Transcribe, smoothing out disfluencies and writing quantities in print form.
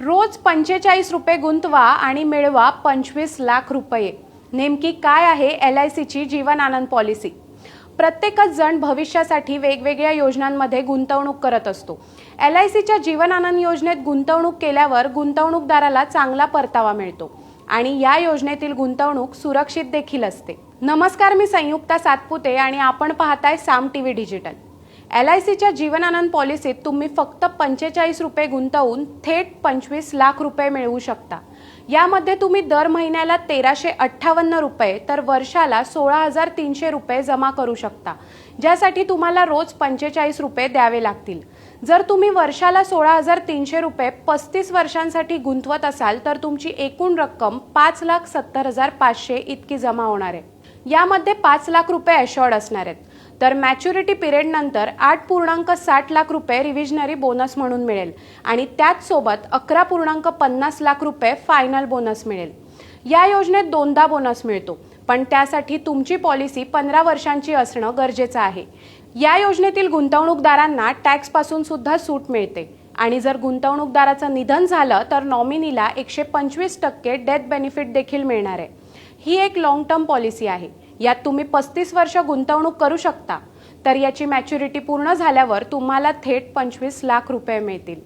रोज 45 रुपये गुंतवा आणि मिळवा 25 लाख रुपये। नेमकी काय आहे LICची जीवन आनंद पॉलिसी? प्रत्येकच जण भविष्यासाठी वेगवेगळ्या योजनांमध्ये गुंतवणूक करत असतो। LICच्या जीवन आनंद योजनेत गुंतवणूक केल्यावर गुंतवणूकदाराला चांगला परतावा मिळतो आणि या योजनेतील गुंतवणूक सुरक्षित देखील असते। नमस्कार, मी संयुक्ता सातपुते आणि आपण पाहताय साम टीव्ही डिजिटल। LICच्या जीवन आनंद पॉलिसीत तुम्ही फक्त 45 रुपये गुंतवून थेट 25 लाख रुपये मिळवू शकता। यामध्ये तुम्ही दर महिन्याला 1358 रुपये तर वर्षाला 16,300 रुपये जमा करू शकता, ज्यासाठी तुम्हाला रोज 45 रुपये द्यावे लागतील। जर तुम्ही वर्षाला 16,300 रुपये 35 वर्षांसाठी गुंतवत असाल तर तुमची एकूण रक्कम 5,70,500 इतकी जमा होणार आहे। यामध्ये 5 लाख रुपये अशोर्ड असणार आहेत, तर मॅच्युरिटी पिरियड नंतर 8.60 लाख रुपये रिव्हिजनरी बोनस म्हणून मिळेल आणि त्याच सोबत 11.50 लाख रुपये फायनल बोनस मिळेल। या योजनेत दोनदा बोनस मिळतो, पण त्यासाठी तुमची पॉलिसी 15 वर्षांची असणं गरजेचं आहे। या योजनेतील गुंतवणूकदारांना टॅक्स पासून सुद्धा सूट मिळते आणि जर गुंतवणूकदाराचं निधन झालं तर नॉमिनीला 125% डेथ बेनिफिट देखील मिळणार आहे। ही एक लॉंग टर्म पॉलिसी आहे। यात तुम्ही 35 वर्ष गुंतवणूक करू शकता, तर याची मॅच्युरिटी पूर्ण झाल्यावर तुम्हाला थेट 25 लाख रुपये मिळतील।